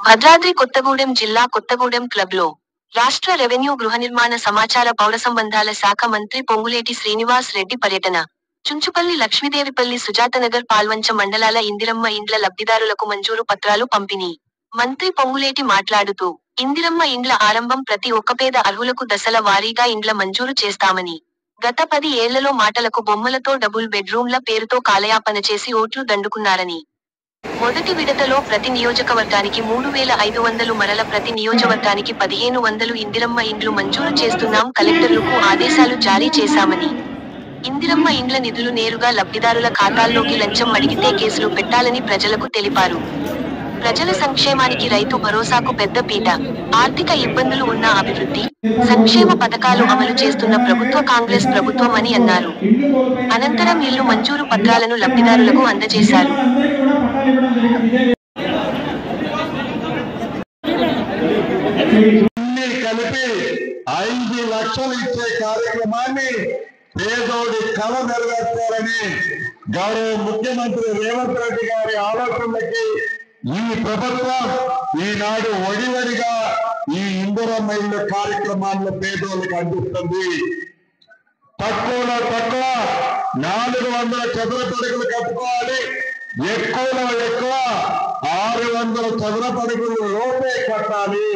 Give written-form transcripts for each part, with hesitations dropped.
భద్రాద్రి కొత్తగూడెం జిల్లా కొత్తగూడెం క్లబ్లో రాష్ట్ర రెవెన్యూ గృహనిర్మాణ సమాచార పౌరసంబంధాల శాఖ మంత్రి పొంగులేటి శ్రీనివాస్ రెడ్డి పర్యటన. చుంచుపల్లి లక్ష్మీదేవిపల్లి సుజాతనగర్ పాల్వంచ మండలాల ఇందిరమ్మ ఇండ్ల లబ్ధిదారులకు మంజూరు పత్రాలు పంపిణీ. మంత్రి పొంగులేటి మాట్లాడుతూ, ఇందిరమ్మ ఇండ్ల ఆరంభం ప్రతి ఒక్క పేద అర్హులకు దశల వారీగా ఇండ్ల మంజూరు చేస్తామని, గత 10 ఏళ్లలో మాటలకు బొమ్మలతో డబుల్ బెడ్రూమ్ల పేరుతో కాలయాపన చేసి ఓట్లు దండుకున్నారని, మొదటి విడతలో ప్రతి నియోజకవర్గానికి 3,500 మరల ప్రతి నియోజకవర్గానికి 1,500 ఇందిరమ్మ ఇండ్లు మంజూరు చేస్తున్నాం కలెక్టర్లకు ఆదేశాలు జారీ చేశామని, ఇందిరమ్మ ఇండ్ల నిధులు నేరుగా లబ్ధిదారుల ఖాతాల్లోకి లంచం అడిగితే కేసులు పెట్టాలని ప్రజలకు తెలిపారు. ప్రజల సంక్షేమానికి రైతు భరోసాకు పెద్ద పీట. ఆర్థిక ఇబ్బందులు ఉన్న అభివృద్ధి, సంక్షేమ పథకాలు అమలు చేస్తున్న ప్రభుత్వ కాంగ్రెస్ ప్రభుత్వం అని అన్నారు. అనంతరం ఇల్లు మంజూరు పత్రాలను లబ్ధిదారులకు అందజేశారు. కలిపి 5 లక్షలు ఇచ్చే కార్యక్రమాన్ని పేదోడి కళ నెరవేర్చాలని గౌరవ ముఖ్యమంత్రి రేవంత్ రెడ్డి గారి ఆలోచనలకి ఈ ప్రభుత్వం ఈనాడు ఒడివడిగా ఈ ఇందిరమ్మ ఇళ్ళ కార్యక్రమాల్లో పేదోళ్ళకి అందిస్తుంది. తక్కువలో తక్కువ 400 చదరపు అడుగులు కట్టుకోవాలి, ఎక్కువలో ఎక్కువ 600 చదరపు అడుగులు లోపే కట్టాలి.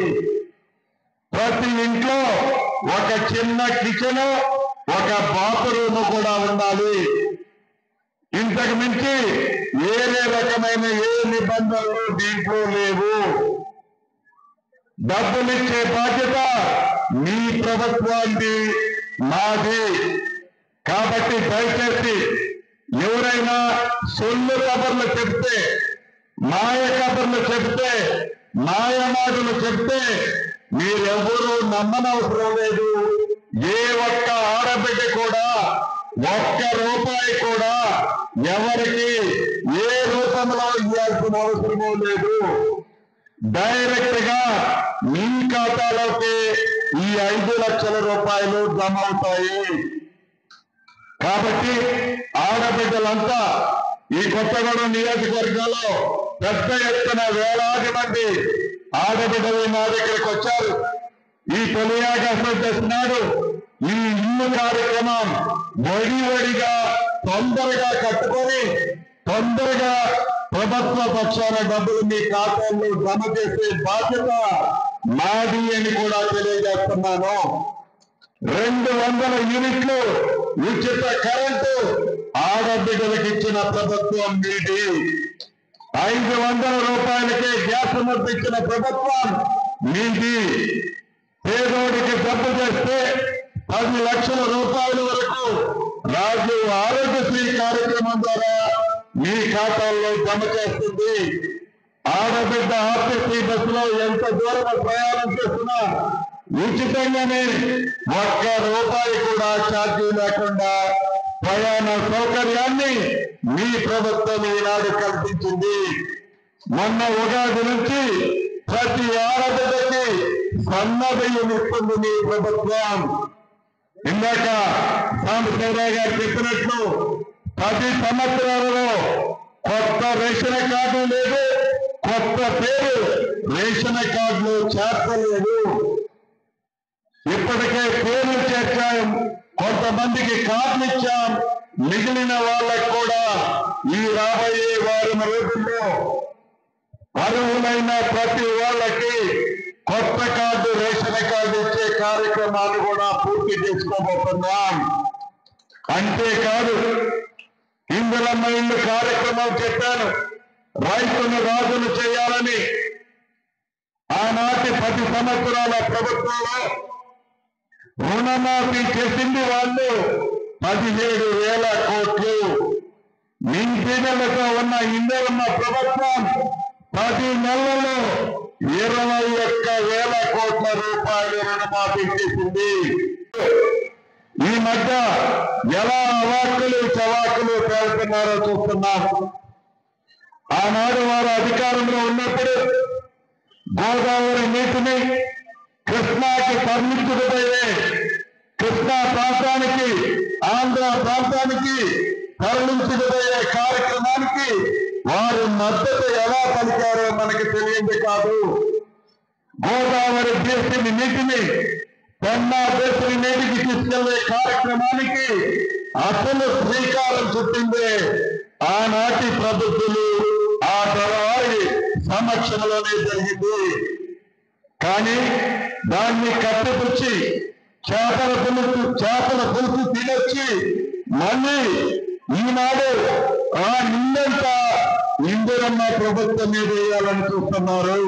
ప్రతి ఇంట్లో ఒక చిన్న కిచెన్, ఒక బాత్రూమ్ కూడా ఉండాలి. ఇంతకు మించి వేరే రకమైన ఏ నిబంధనలు దీంట్లో లేవు. డబ్బులిచ్చే బాధ్యత మీ ప్రభుత్వాన్ని, మాది. కాబట్టి దయచేసి ఎవరైనా సొల్లు కబర్లు చెప్తే, మాయ కబర్లు చెప్తే, మాయమాటలు చెప్తే మీరెవరూ నమ్మనవసరం లేదు. ఏ ఒక్క ఆడబిడ్డ కూడా ఒక్క రూపాయి కూడా ఎవరికి ఏ రూపంలో ఇవ్వాల్సిన అవసరమూ లేదు. డైరెక్ట్ గా మీ ఖాతాలోకి ఈ 5 లక్షల రూపాయలు జమ అవుతాయి. కాబట్టి ఆడబిడ్డలంతా ఈ కొత్తగూడెం నియోజకవర్గంలో పెద్ద ఎత్తున వేలాది మంది ఆడబిడ్డలు నా దగ్గరికి వచ్చారు. ఈ తొలి ఆకాశం చేస్తున్నాడు. ఈ ఇల్లు కార్యక్రమం వడివడిగా తొందరగా కట్టుకొని తొందరగా ప్రభుత్వ పక్షాన డబ్బులు మీ ఖాతాల్లో జమ చేసే బాధ్యత మాది అని కూడా తెలియజేస్తున్నాను. 200 యూనిట్లు ఉచిత కరెంటు ఆడబిడ్డలకు ఇచ్చిన ప్రభుత్వం మీది. 500 రూపాయలకే గ్యాస్ ముద్ద ఇచ్చిన ప్రభుత్వం మీది. పేదోడికి జబ్బు చేస్తే 10 లక్షల రూపాయల వరకు రాజు ఆరోగ్యశ్రీ కార్యక్రమం ద్వారా మీ ఖాతాల్లో జమ చేస్తుంది. ఆడబిడ్డ ఆర్టీసీ బస్సులో ఎంత దూరం ప్రయాణం చేస్తున్నా ఉచితంగానే 1 రూపాయి కూడా ఛార్జీ లేకుండా ప్రయాణ సౌకర్యాన్ని మీ ప్రభుత్వం ఈనాడు కల్పించింది. మొన్న ఉగాది నుంచి ప్రతి ఆడబిడ్డకి సన్నబియ్యం ఇస్తుంది మీ ప్రభుత్వం. ఇందాక సాంబశివరావు గారు చెప్పినట్లు 10 సంవత్సరాలలో కొత్త రేషన్ కార్డు లేదు, కొత్త పేరు రేషన్ కార్డులు చేర్చలేదు. ఇప్పటికే పేర్లు చేర్చాం, కొంతమందికి కార్డులు ఇచ్చాం. మిగిలిన వాళ్ళకు కూడా ఈ రాబోయే వారం రోజుల్లో అర్హులైన ప్రతి వాళ్ళకి కొత్త కార్డు, రేషన్ కార్డు ఇచ్చే కార్యక్రమాన్ని కూడా పూర్తి చేసుకోబోతున్నాం. అంతేకాదు, ఇందిరమ్మ ఇల్లు కార్యక్రమం చెప్పాను. రైతును రాజులు చేయాలని ఆనాటి 10 సంవత్సరాల ప్రభుత్వంలో రుణమాఫీ చేసింది వాళ్ళు 17,000 కోట్లు. నింపినలతో ఉన్న ఇందిరమ్మ ప్రభుత్వం 10 నెలల్లో 21,000 కోట్ల రూపాయలు రుణమాఫీ చేసింది. ఈ మధ్య ఎలా అవాక్కులు చవాకులు పేరుతున్నారో చూస్తున్నాం. ఆనాడు వారు అధికారంలో ఉన్నప్పుడు గోదావరి నీటిని కృష్ణాకి తరలించుకుపోయే, కృష్ణా ప్రాంతానికి, ఆంధ్ర ప్రాంతానికి తరలించుకుపోయే కార్యక్రమానికి వారు మద్దతు ఎలా పలికారో మనకి తెలియంది కాదు. గోదావరి బేసిన్ నీటిని పెన్నా బేసిన్ నీటికి తీసుకెళ్లే కార్యక్రమానికి అసలు శ్రీకారం చుట్టిందే ఆనాటి ప్రభుత్వాలు ఆ తరవారి సమక్షంలోనే జరిగింది. కానీ దాన్ని కప్పిపుచ్చి చేపల పులుసు తినొచ్చి మళ్ళీ ఈనాడు ఆ నిందంతా ఇందిరమ్మ ప్రభుత్వం మీద వేయాలని చూస్తున్నారు.